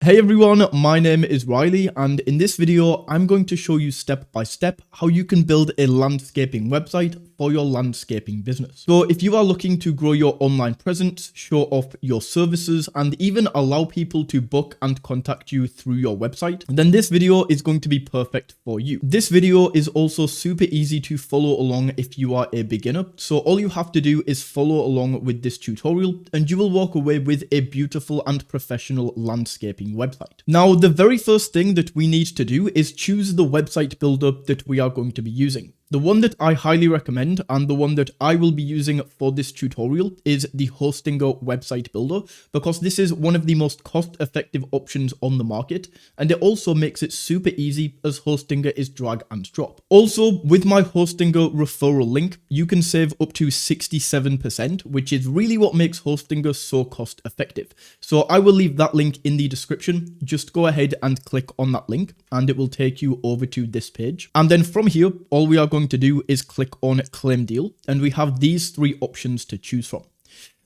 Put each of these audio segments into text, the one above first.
Hey everyone, my name is Riley, and in this video, I'm going to show you step by step how you can build a landscaping website for your landscaping business. So if you are looking to grow your online presence, show off your services, and even allow people to book and contact you through your website, then this video is going to be perfect for you. This video is also super easy to follow along if you are a beginner. So all you have to do is follow along with this tutorial and you will walk away with a beautiful and professional landscaping website. Now, the very first thing that we need to do is choose the website builder that we are going to be using. The one that I highly recommend and the one that I will be using for this tutorial is the Hostinger website builder, because this is one of the most cost-effective options on the market, and it also makes it super easy as Hostinger is drag and drop. Also, with my Hostinger referral link, you can save up to 67%, which is really what makes Hostinger so cost-effective. So I will leave that link in the description. Just go ahead and click on that link and it will take you over to this page. And then from here, all we are going to do is click on claim deal, and we have these three options to choose from.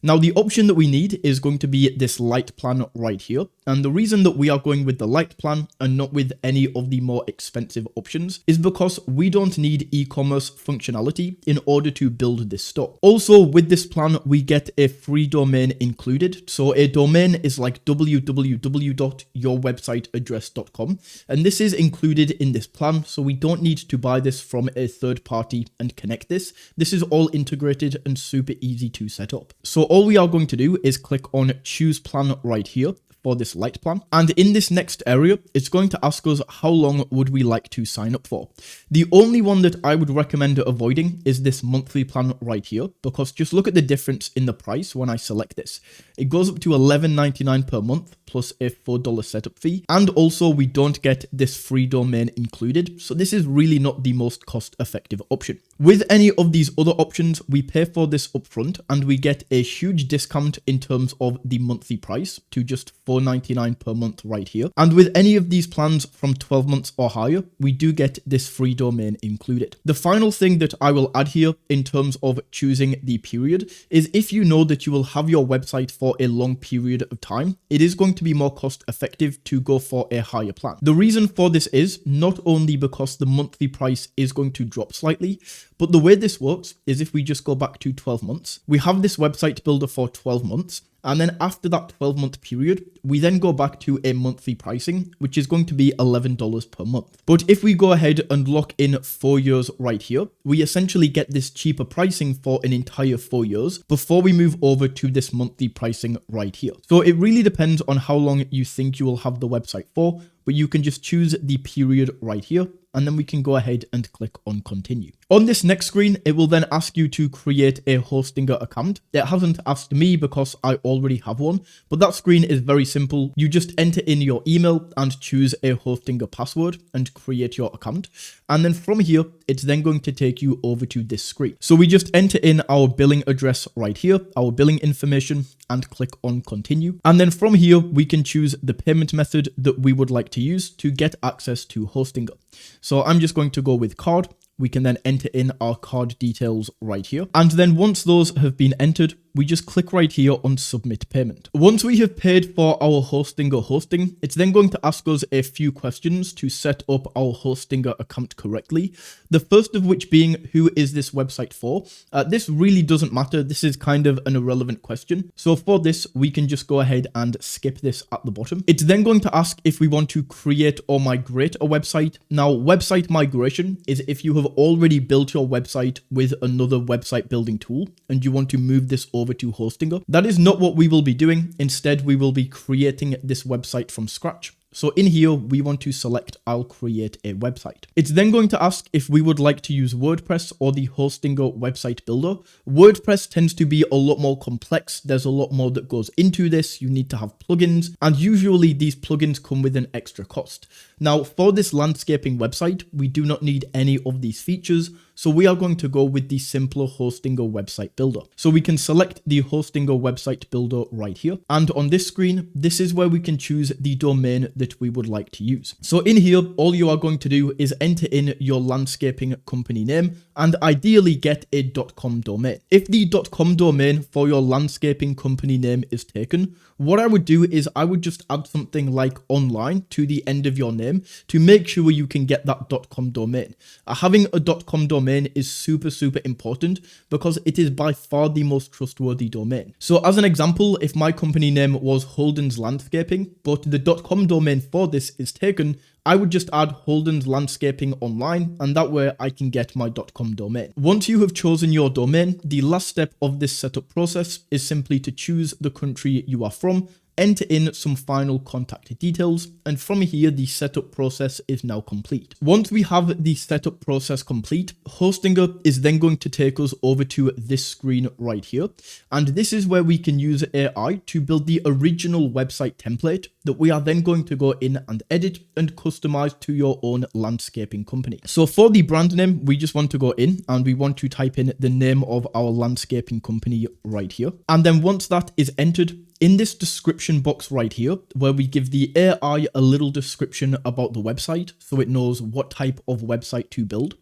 Now, the option that we need is going to be this light plan right here. And the reason that we are going with the light plan and not with any of the more expensive options is because we don't need e-commerce functionality in order to build this store. Also, with this plan, we get a free domain included. So a domain is like www.yourwebsiteaddress.com. And this is included in this plan. So we don't need to buy this from a third party and connect this. This is all integrated and super easy to set up. So all we are going to do is click on choose plan right here for this light plan. And in this next area, it's going to ask us how long would we like to sign up for. The only one that I would recommend avoiding is this monthly plan right here, because just look at the difference in the price when I select this. It goes up to $11.99 per month plus a $4 setup fee. And also we don't get this free domain included. So this is really not the most cost-effective option. With any of these other options, we pay for this upfront and we get a huge discount in terms of the monthly price to just $4.99 per month right here. And with any of these plans from 12 months or higher, we do get this free domain included. The final thing that I will add here in terms of choosing the period is if you know that you will have your website for a long period of time, it is going to be more cost effective to go for a higher plan. The reason for this is not only because the monthly price is going to drop slightly, but the way this works is if we just go back to 12 months, we have this website builder for 12 months. And then after that 12-month period, we then go back to a monthly pricing, which is going to be $11 per month. But if we go ahead and lock in 4 years right here, we essentially get this cheaper pricing for an entire 4 years before we move over to this monthly pricing right here. So it really depends on how long you think you will have the website for, but you can just choose the period right here, and then we can go ahead and click on continue. On this next screen, it will then ask you to create a Hostinger account. It hasn't asked me because I already have one, but that screen is very simple. You just enter in your email and choose a Hostinger password and create your account. And then from here, it's then going to take you over to this screen. So we just enter in our billing address right here, our billing information, and click on continue. And then from here, we can choose the payment method that we would like to use to get access to Hostinger. So I'm just going to go with card. We can then enter in our card details right here. And then once those have been entered, we just click right here on submit payment. Once we have paid for our Hostinger hosting, it's then going to ask us a few questions to set up our Hostinger account correctly. The first of which being, who is this website for? This really doesn't matter. This is kind of an irrelevant question. So for this, we can just go ahead and skip this at the bottom. It's then going to ask if we want to create or migrate a website. Now, website migration is if you have already built your website with another website building tool and you want to move this over to Hostinger. That is not what we will be doing. Instead, we will be creating this website from scratch. So in here, we want to select I'll create a website. It's then going to ask if we would like to use WordPress or the Hostinger website builder. WordPress tends to be a lot more complex. There's a lot more that goes into this. You need to have plugins, and usually these plugins come with an extra cost. Now, for this landscaping website, we do not need any of these features. So we are going to go with the simpler Hostinger website builder. So we can select the Hostinger website builder right here. And on this screen, this is where we can choose the domain that that we would like to use. So in here, all you are going to do is enter in your landscaping company name and ideally get a .com domain. If the .com domain for your landscaping company name is taken, what I would do is I would just add something like online to the end of your name to make sure you can get that .com domain. Having a .com domain is super important because it is by far the most trustworthy domain. So as an example, if my company name was Holden's Landscaping, but the .com domain for this is taken, I would just add Holden's Landscaping online, and that way I can get my .com domain. Once you have chosen your domain, the last step of this setup process is simply to choose the country you are from, enter in some final contact details, and from here the setup process is now complete. Once we have the setup process complete, Hostinger is then going to take us over to this screen right here, and this is where we can use AI to build the original website template that we are then going to go in and edit and customize to your own landscaping company. So for the brand name, we just want to go in and we want to type in the name of our landscaping company right here, and then once that is entered, in this description box right here, where we give the AI a little description about the website so it knows what type of website to build,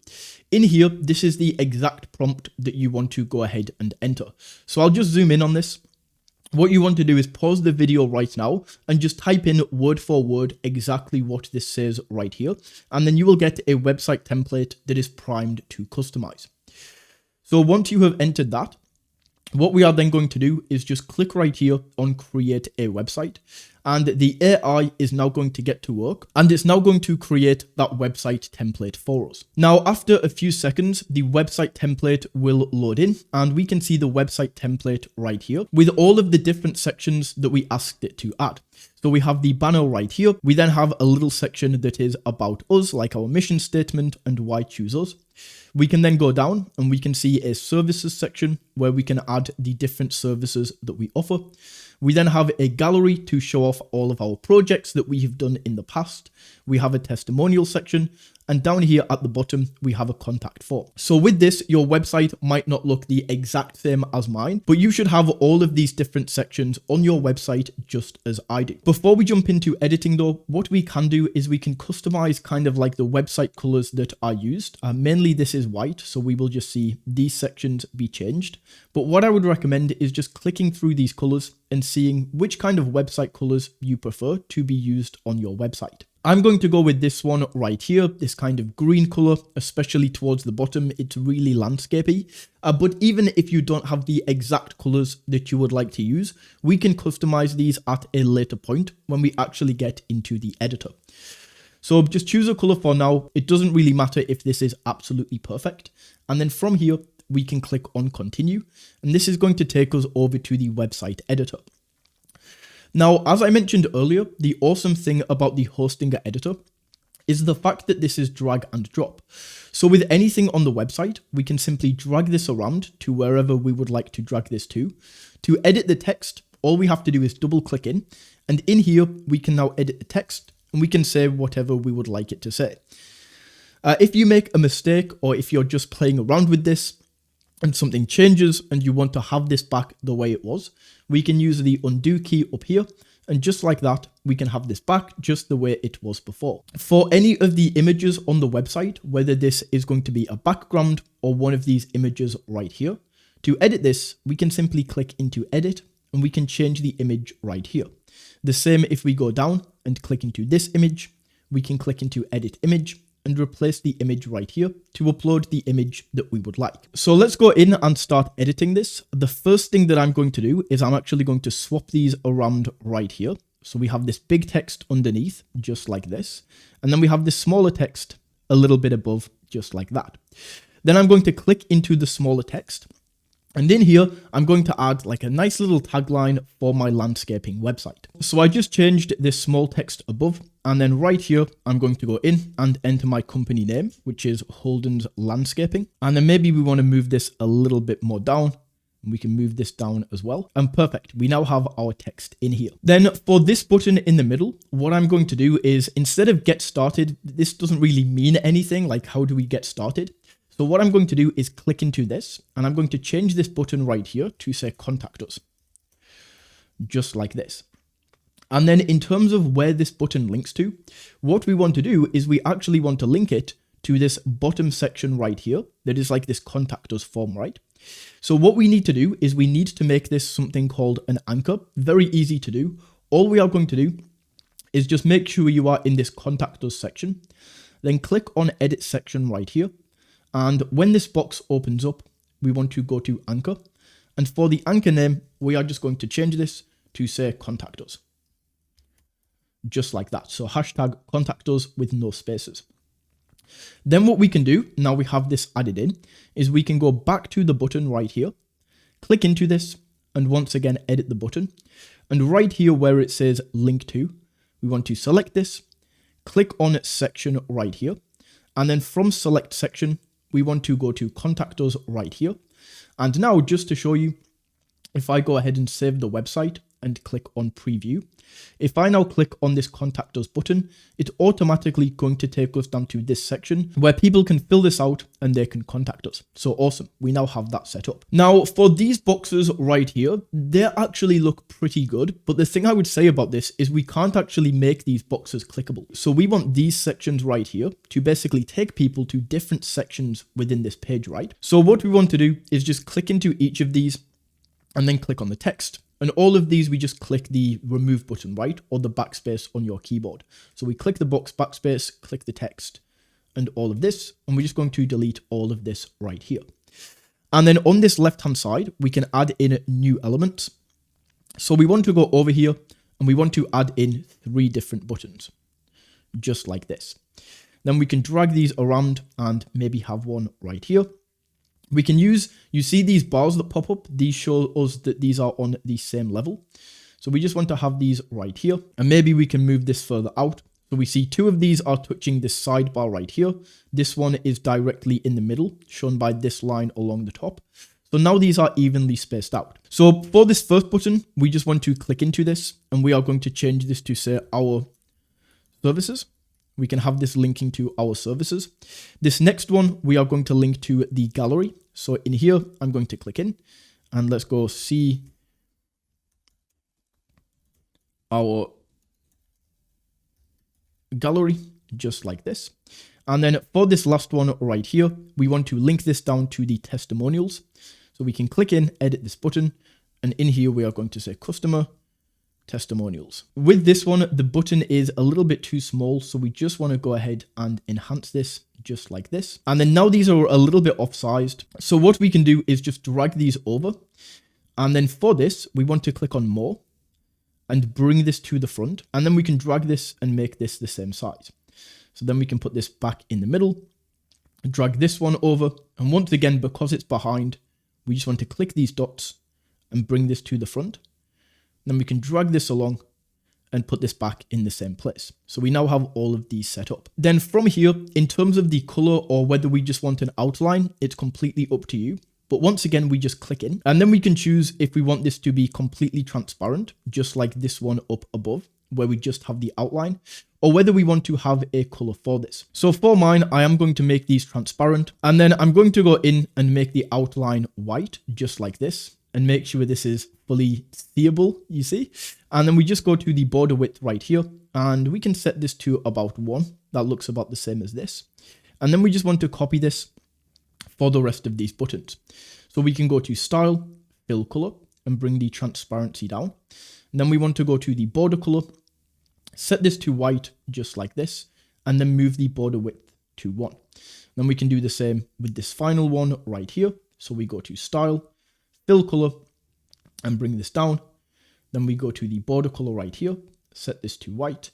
in here, this is the exact prompt that you want to go ahead and enter. So I'll just zoom in on this. What you want to do is pause the video right now and just type in word for word exactly what this says right here, and then you will get a website template that is primed to customize. So once you have entered that, what we are then going to do is just click right here on create a website, and the AI is now going to get to work and it's now going to create that website template for us. Now, after a few seconds, the website template will load in and we can see the website template right here with all of the different sections that we asked it to add. So we have the banner right here. We then have a little section that is about us, like our mission statement and why choose us. We can then go down and we can see a services section where we can add the different services that we offer. We then have a gallery to show off all of our projects that we have done in the past. We have a testimonial section, and down here at the bottom, we have a contact form. So with this, your website might not look the exact same as mine, but you should have all of these different sections on your website just as I do. Before we jump into editing though, what we can do is we can customize kind of like the website colors that are used. Mainly this is white, so we will just see these sections be changed. But what I would recommend is just clicking through these colors and seeing which kind of website colors you prefer to be used on your website. I'm going to go with this one right here, this kind of green color, especially towards the bottom. It's really landscapey. But even if you don't have the exact colors that you would like to use, we can customize these at a later point when we actually get into the editor. So just choose a color for now. It doesn't really matter if this is absolutely perfect. And then from here, we can click on continue. And this is going to take us over to the website editor. Now, as I mentioned earlier, the awesome thing about the Hostinger editor is the fact that this is drag and drop. So with anything on the website, we can simply drag this around to wherever we would like to drag this to. To edit the text, all we have to do is double click in, and in here, we can now edit the text and we can say whatever we would like it to say. If you make a mistake or if you're just playing around with this, and something changes and you want to have this back the way it was, we can use the undo key up here, and just like that, we can have this back just the way it was before. For any of the images on the website, whether this is going to be a background or one of these images right here, to edit this, we can simply click into edit and we can change the image right here. The same if we go down and click into this image, we can click into edit image and replace the image right here to upload the image that we would like. So let's go in and start editing this. The first thing that I'm going to do is I'm actually going to swap these around right here. So we have this big text underneath, just like this. And then we have this smaller text a little bit above, just like that. Then I'm going to click into the smaller text. And in here, I'm going to add like a nice little tagline for my landscaping website. So I just changed this small text above, and then right here, I'm going to go in and enter my company name, which is Holden's Landscaping. And then maybe we want to move this a little bit more down. We can move this down as well. And perfect. We now have our text in here. Then for this button in the middle, what I'm going to do is instead of get started, this doesn't really mean anything. Like, how do we get started? So what I'm going to do is click into this, and I'm going to change this button right here to say contact us. Just like this. And then in terms of where this button links to, what we want to do is we actually want to link it to this bottom section right here. That is like this contact us form, right? So what we need to do is we need to make this something called an anchor. Very easy to do. All we are going to do is just make sure you are in this contact us section. Then click on edit section right here. And when this box opens up, we want to go to anchor. And for the anchor name, we are just going to change this to say contact us. Just like that. So hashtag contact us with no spaces. Then what we can do, now we have this added in, is we can go back to the button right here, click into this, and once again edit the button. And right here where it says link to, we want to select this, click on section right here, and then from select section, we want to go to contact us right here. And now just to show you, if I go ahead and save the website and click on preview, if I now click on this contact us button, it's automatically going to take us down to this section where people can fill this out and they can contact us. So awesome. We now have that set up. Now for these boxes right here, they actually look pretty good. But the thing I would say about this is we can't actually make these boxes clickable. So we want these sections right here to basically take people to different sections within this page, right? So what we want to do is just click into each of these and then click on the text. And all of these, we just click the remove button, right? Or the backspace on your keyboard. So we click the box backspace, click the text and all of this. And we're just going to delete all of this right here. And then on this left-hand side, we can add in new elements. So we want to go over here and we want to add in 3 different buttons, just like this. Then we can drag these around and maybe have one right here. We can use, you see these bars that pop up, these show us that these are on the same level. So we just want to have these right here, and maybe we can move this further out. So we see 2 of these are touching this sidebar right here. This one is directly in the middle, shown by this line along the top. So now these are evenly spaced out. So for this first button, we just want to click into this, and we are going to change this to say our services. We can have this linking to our services. This next one, we are going to link to the gallery. So in here, I'm going to click in and let's go see our gallery, just like this. And then for this last one right here, we want to link this down to the testimonials. So we can click in, edit this button, and in here, we are going to say customer testimonials. With this one, the button is a little bit too small, so we just want to go ahead and enhance this just like this. And then now these are a little bit off-sized. So what we can do is just drag these over. And then for this, we want to click on more and bring this to the front. And then we can drag this and make this the same size. So then we can put this back in the middle, drag this one over. And once again, because it's behind, we just want to click these dots and bring this to the front. Then we can drag this along and put this back in the same place. So we now have all of these set up. Then from here, in terms of the color or whether we just want an outline, it's completely up to you. But once again, we just click in and then we can choose if we want this to be completely transparent, just like this one up above, where we just have the outline, or whether we want to have a color for this. So for mine, I am going to make these transparent, and then I'm going to go in and make the outline white, just like this, and make sure this is fully seeable, you see. And then we just go to the border width right here, and we can set this to about 1. That looks about the same as this. And then we just want to copy this for the rest of these buttons. So we can go to Style, Fill Color, and bring the transparency down. And then we want to go to the border color, set this to white, just like this, and then move the border width to 1. Then we can do the same with this final one right here. So we go to Style, Fill Color, and bring this down. Then we go to the border color right here, set this to white,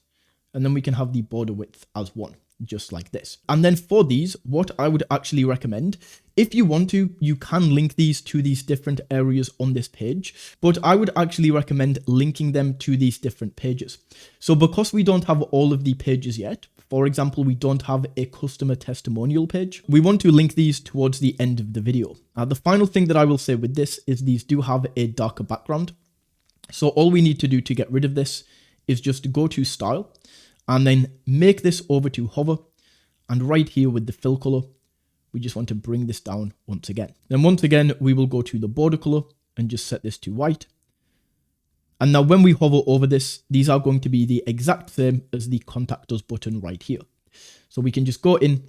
and then we can have the border width as 1, just like this. And then for these, what I would actually recommend, if you want to, you can link these to these different areas on this page, but I would actually recommend linking them to these different pages. So because we don't have all of the pages yet, for example, we don't have a customer testimonial page, we want to link these towards the end of the video. The final thing that I will say with this is these do have a darker background. So all we need to do to get rid of this is just go to Style and then make this over to hover. And right here with the fill color, we just want to bring this down once again. Then once again, we will go to the border color and just set this to white. And now when we hover over this, these are going to be the exact same as the contact us button right here. So we can just go in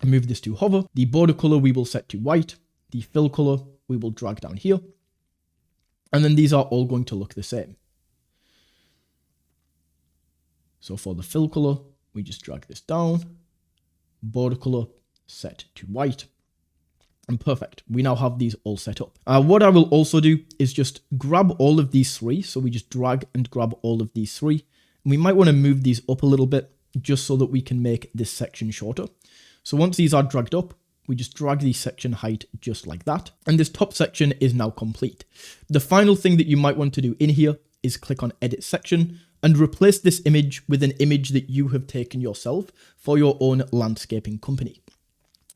and move this to hover. The border color we will set to white. The fill color we will drag down here. And then these are all going to look the same. So for the fill color, we just drag this down. Border color set to white. And perfect. We now have these all set up. What I will also do is just grab all of these three. So we just drag and grab all of these three. And we might want to move these up a little bit just so that we can make this section shorter. So once these are dragged up, we just drag the section height just like that. And this top section is now complete. The final thing that you might want to do in here is click on edit section and replace this image with an image that you have taken yourself for your own landscaping company.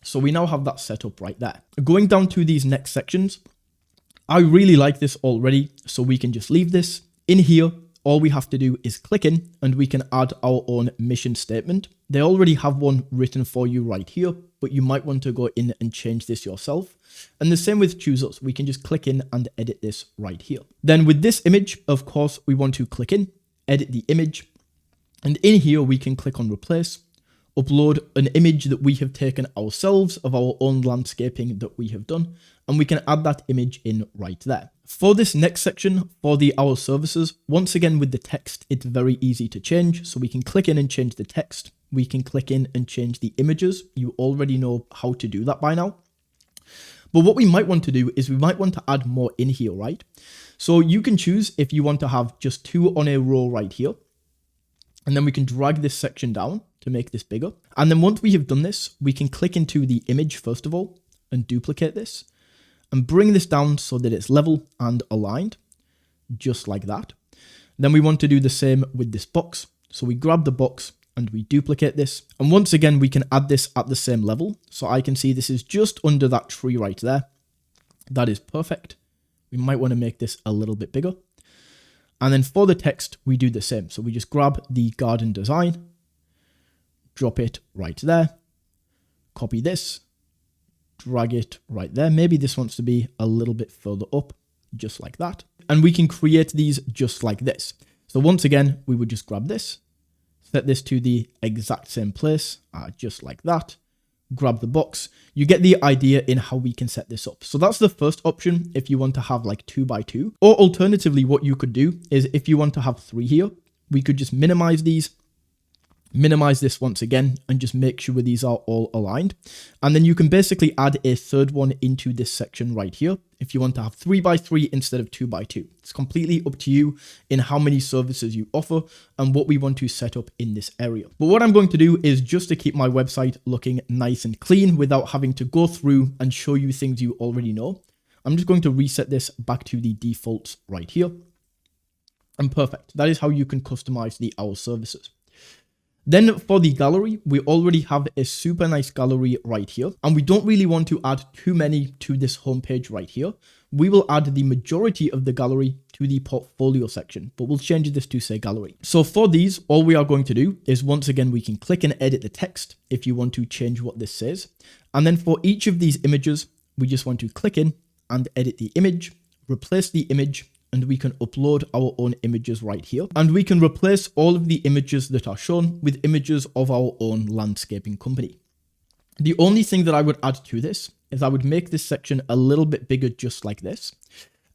So we now have that set up right there. Going down to these next sections, I really like this already, so we can just leave this. In here, all we have to do is click in and we can add our own mission statement. They already have one written for you right here, but you might want to go in and change this yourself. And the same with choose us. We can just click in and edit this right here. Then with this image, of course, we want to click in, edit the image. And in here, we can click on replace, upload an image that we have taken ourselves of our own landscaping that we have done, and we can add that image in right there. For this next section, for the our services, once again with the text, it's very easy to change. So we can click in and change the text. We can click in and change the images. You already know how to do that by now. But what we might want to do is we might want to add more in here, right? So you can choose if you want to have just 2 on a row right here. And then we can drag this section down to make this bigger. And then once we have done this, we can click into the image first of all and duplicate this and bring this down so that it's level and aligned, just like that. Then we want to do the same with this box. So we grab the box and we duplicate this. And once again, we can add this at the same level. So I can see this is just under that tree right there. That is perfect. We might want to make this a little bit bigger. And then for the text, we do the same. So we just grab the garden design, drop it right there, copy this, drag it right there. Maybe this wants to be a little bit further up, just like that. And we can create these just like this. So once again, we would just grab this, set this to the exact same place, just like that. Grab the box. You get the idea in how we can set this up. So that's the first option if you want to have like 2 by 2. Or alternatively, what you could do is if you want to have 3 here, we could just minimize these, minimize this once again, and just make sure these are all aligned. And then you can basically add a third one into this section right here if you want to have 3 by 3 instead of 2 by 2. It's completely up to you in how many services you offer and what we want to set up in this area. But what I'm going to do is just to keep my website looking nice and clean without having to go through and show you things you already know, I'm just going to reset this back to the defaults right here. And perfect. That is how you can customize the our services. Then for the gallery, we already have a super nice gallery right here, and we don't really want to add too many to this homepage right here. We will add the majority of the gallery to the portfolio section, but we'll change this to say gallery. So for these, all we are going to do is once again, we can click and edit the text if you want to change what this says. And then for each of these images, we just want to click in and edit the image, replace the image, and we can upload our own images right here. And we can replace all of the images that are shown with images of our own landscaping company. The only thing that I would add to this is I would make this section a little bit bigger, just like this.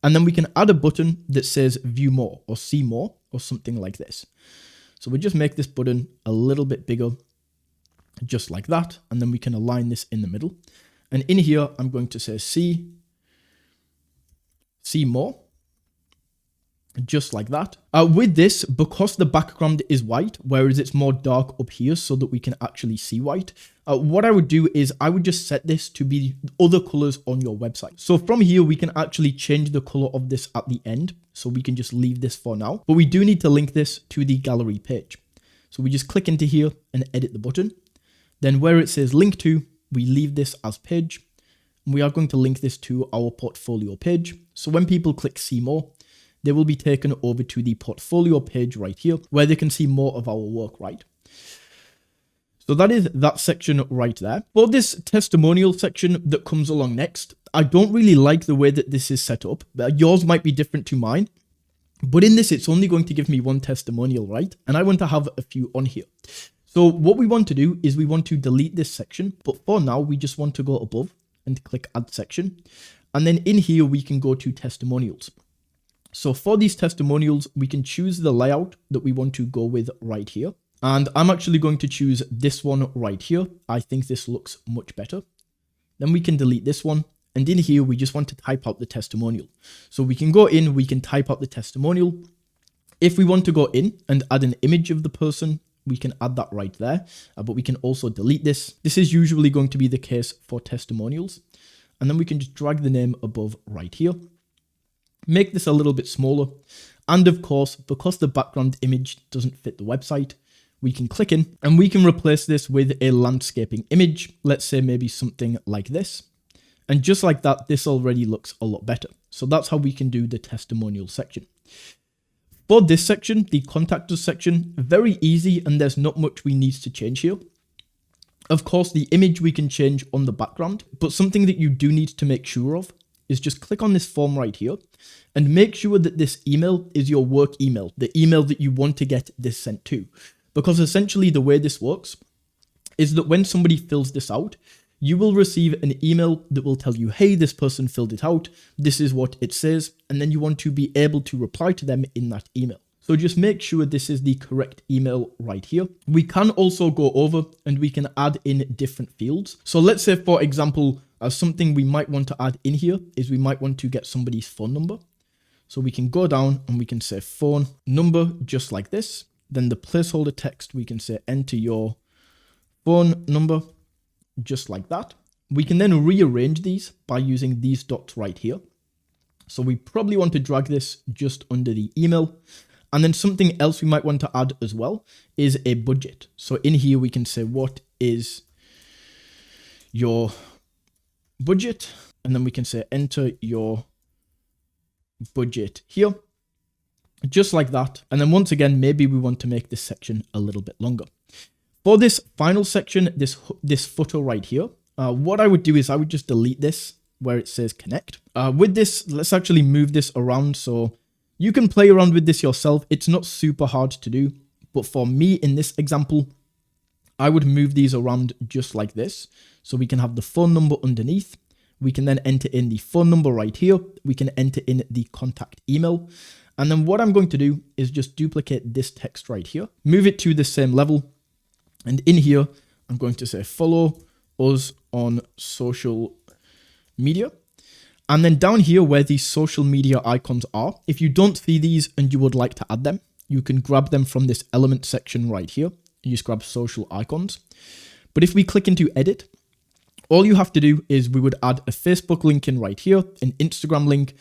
And then we can add a button that says view more or see more or something like this. So we just make this button a little bit bigger, just like that. And then we can align this in the middle. And in here, I'm going to say see more. Just like that. With this, because the background is white, whereas it's more dark up here so that we can actually see white, what I would do is I would just set this to be other colors on your website. So from here, we can actually change the color of this at the end. So we can just leave this for now, but we do need to link this to the gallery page. So we just click into here and edit the button. Then where it says link to, we leave this as page. And we are going to link this to our portfolio page. So when people click see more, they will be taken over to the portfolio page right here where they can see more of our work, right? So that is that section right there. For this testimonial section that comes along next, I don't really like the way that this is set up. Yours might be different to mine. But in this, it's only going to give me one testimonial, right? And I want to have a few on here. So what we want to do is we want to delete this section. But for now, we just want to go above and click add section. And then in here, we can go to testimonials. So for these testimonials, we can choose the layout that we want to go with right here. And I'm actually going to choose this one right here. I think this looks much better. Then we can delete this one. And in here, we just want to type out the testimonial. So we can go in, we can type out the testimonial. If we want to go in and add an image of the person, we can add that right there. But we can also delete this. This is usually going to be the case for testimonials. And then we can just drag the name above right here. Make this a little bit smaller. And of course, because the background image doesn't fit the website, we can click in and we can replace this with a landscaping image. Let's say maybe something like this. And just like that, this already looks a lot better. So that's how we can do the testimonial section. For this section, the contact us section, very easy and there's not much we need to change here. Of course, the image we can change on the background, but something that you do need to make sure of is just click on this form right here and make sure that this email is your work email, the email that you want to get this sent to. Because essentially the way this works is that when somebody fills this out, you will receive an email that will tell you, hey, this person filled it out, this is what it says, and then you want to be able to reply to them in that email. So just make sure this is the correct email right here. We can also go over and we can add in different fields. So let's say, for example, something we might want to add in here is we might want to get somebody's phone number. So we can go down and we can say phone number just like this. Then the placeholder text, we can say enter your phone number just like that. We can then rearrange these by using these dots right here. So we probably want to drag this just under the email. And then something else we might want to add as well is a budget. So in here, we can say, what is your budget? And then we can say enter your budget here, just like that. And then once again, maybe we want to make this section a little bit longer. For this final section, this footer right here, what I would do is I would just delete this where it says connect. With this, let's actually move this around so you can play around with this yourself. It's not super hard to do, but for me in this example, I would move these around just like this. So we can have the phone number underneath. We can then enter in the phone number right here. We can enter in the contact email. And then what I'm going to do is just duplicate this text right here, move it to the same level. And in here, I'm going to say follow us on social media. And then down here where these social media icons are, if you don't see these and you would like to add them, you can grab them from this element section right here. You just grab social icons. But if we click into edit, all you have to do is we would add a Facebook link in right here, an Instagram link,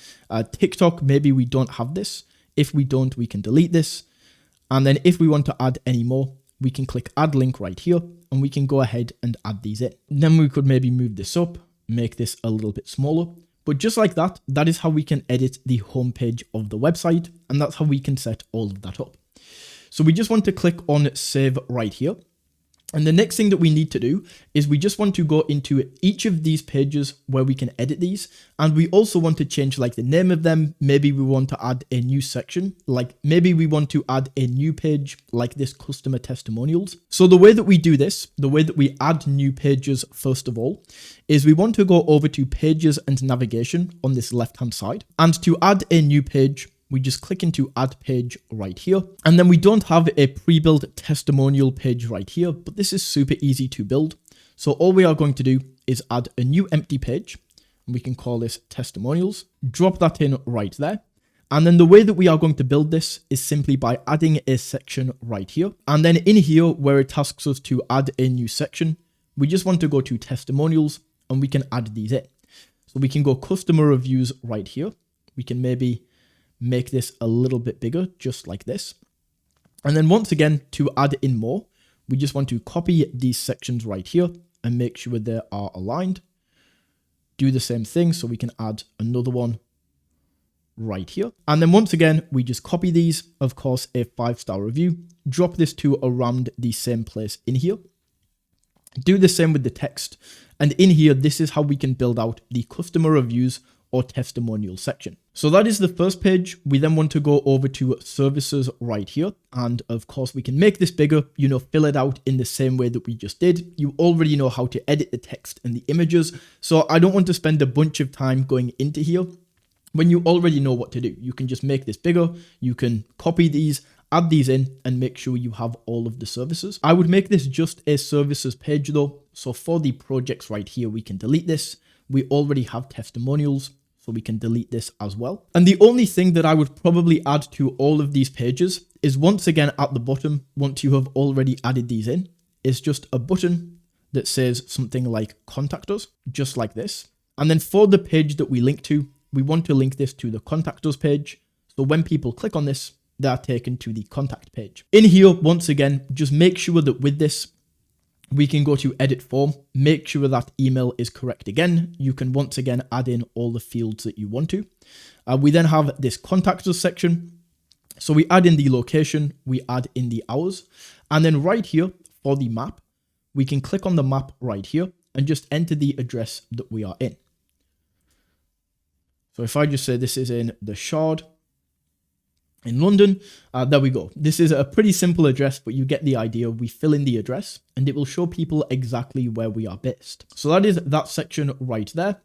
TikTok, maybe we don't have this. If we don't, we can delete this. And then if we want to add any more, we can click add link right here and we can go ahead and add these in. Then we could maybe move this up, make this a little bit smaller. But just like that, that is how we can edit the homepage of the website. And that's how we can set all of that up. So we just want to click on save right here. And the next thing that we need to do is we just want to go into each of these pages where we can edit these. And we also want to change like the name of them. Maybe we want to add a new section, like maybe we want to add a new page like this customer testimonials. So the way that we do this, the way that we add new pages, first of all, is we want to go over to pages and navigation on this left-hand side. And to add a new page, we just click into add page right here. And then we don't have a pre-built testimonial page right here, but this is super easy to build. So all we are going to do is add a new empty page. And we can call this testimonials, drop that in right there. And then the way that we are going to build this is simply by adding a section right here. And then in here where it asks us to add a new section, we just want to go to testimonials and we can add these in. So we can go customer reviews right here. We can maybe make this a little bit bigger, just like this. And then once again, to add in more, we just want to copy these sections right here and make sure they are aligned. Do the same thing, so we can add another one right here. And then once again, we just copy these, of course, a 5-star review, drop this to around the same place in here. Do the same with the text. And in here, this is how we can build out the customer reviews or testimonial section. So that is the first page. We then want to go over to services right here. And of course we can make this bigger, fill it out in the same way that we just did. You already know how to edit the text and the images. So I don't want to spend a bunch of time going into here when you already know what to do. You can just make this bigger. You can copy these, add these in, and make sure you have all of the services. I would make this just a services page though. So for the projects right here, we can delete this. We already have testimonials, so we can delete this as well. And the only thing that I would probably add to all of these pages is once again at the bottom, once you have already added these in, is just a button that says something like contact us, just like this. And then for the page that we link to, we want to link this to the contact us page. So when people click on this, they are taken to the contact page. In here, once again, just make sure that with this, we can go to edit form, make sure that email is correct again. You can once again add in all the fields that you want to. We then have this contact us section. So we add in the location, we add in the hours, and then right here for the map, we can click on the map right here and just enter the address that we are in. So if I just say this is in the Shard in London, there we go. This is a pretty simple address, but you get the idea. We fill in the address and it will show people exactly where we are based. So that is that section right there.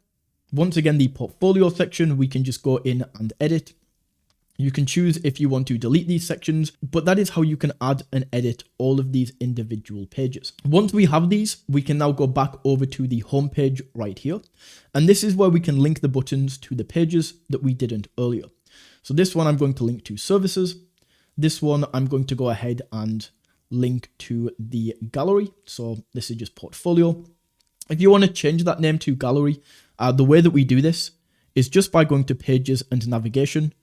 Once again, the portfolio section, we can just go in and edit. You can choose if you want to delete these sections, but that is how you can add and edit all of these individual pages. Once we have these, we can now go back over to the home page right here. And this is where we can link the buttons to the pages that we didn't earlier. So this one I'm going to link to services. This one I'm going to go ahead and link to the gallery. So this is just portfolio. If you want to change that name to gallery, the way that we do this is just by going to pages and navigation,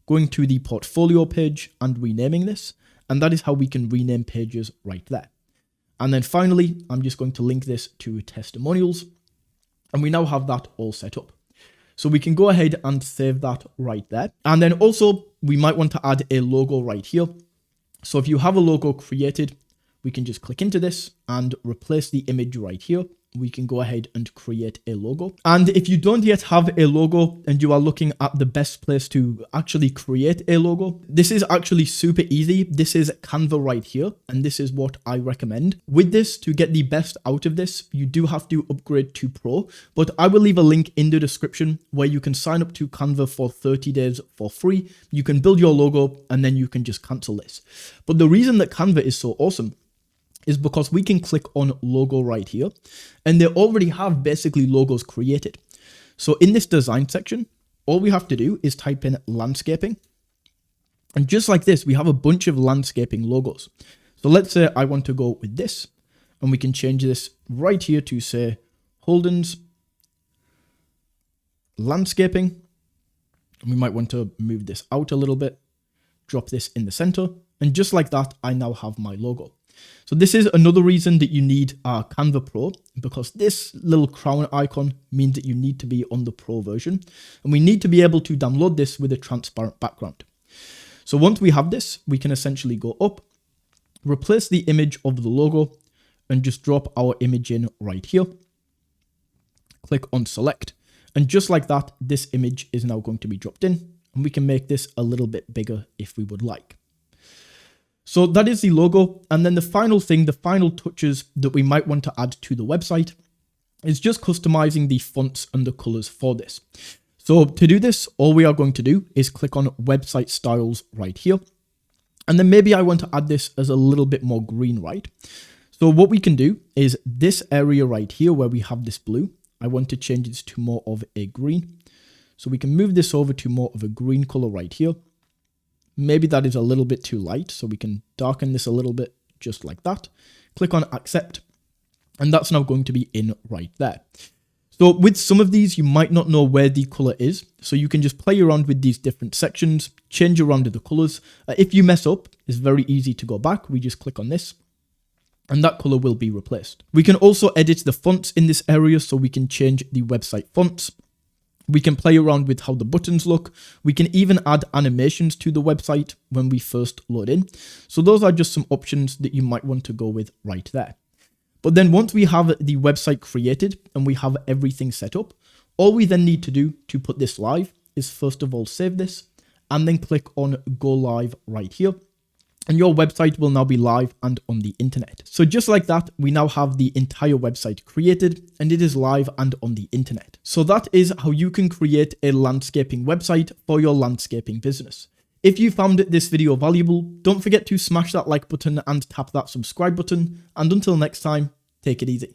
going to the portfolio page and renaming this. And that is how we can rename pages right there. And then finally, I'm just going to link this to testimonials. And we now have that all set up. So we can go ahead and save that right there. And then also we might want to add a logo right here. So if you have a logo created, we can just click into this and replace the image right here. We can go ahead and create a logo. And if you don't yet have a logo and you are looking at the best place to actually create a logo, this is actually super easy. This is Canva right here. And this is what I recommend. With this, to get the best out of this, you do have to upgrade to Pro, but I will leave a link in the description where you can sign up to Canva for 30 days for free. You can build your logo and then you can just cancel this. But the reason that Canva is so awesome is because we can click on logo right here and they already have basically logos created. So in this design section, all we have to do is type in landscaping. And just like this, we have a bunch of landscaping logos. So let's say I want to go with this and we can change this right here to say Holden's landscaping. And we might want to move this out a little bit, drop this in the center. And just like that, I now have my logo. So this is another reason that you need Canva Pro, because this little crown icon means that you need to be on the Pro version. And we need to be able to download this with a transparent background. So once we have this, we can essentially go up, replace the image of the logo, and just drop our image in right here. Click on select. And just like that, this image is now going to be dropped in. And we can make this a little bit bigger if we would like. So that is the logo. And then the final thing, the final touches that we might want to add to the website is just customizing the fonts and the colors for this. So to do this, all we are going to do is click on website styles right here. And then maybe I want to add this as a little bit more green, right? So what we can do is this area right here where we have this blue, I want to change this to more of a green. So we can move this over to more of a green color right here. Maybe that is a little bit too light, so we can darken this a little bit, just like that. Click on accept, and that's now going to be in right there. So with some of these, you might not know where the color is, so you can just play around with these different sections, change around the colors. If you mess up, it's very easy to go back. We just click on this, and that color will be replaced. We can also edit the fonts in this area, so we can change the website fonts. We can play around with how the buttons look. We can even add animations to the website when we first load in. So those are just some options that you might want to go with right there. But then once we have the website created and we have everything set up, All we then need to do to put this live is first of all save this and then click on go live right here. And your website will now be live and on the internet. So just like that, we now have the entire website created and it is live and on the internet. So that is how you can create a landscaping website for your landscaping business. If you found this video valuable, don't forget to smash that like button and tap that subscribe button. And until next time, take it easy.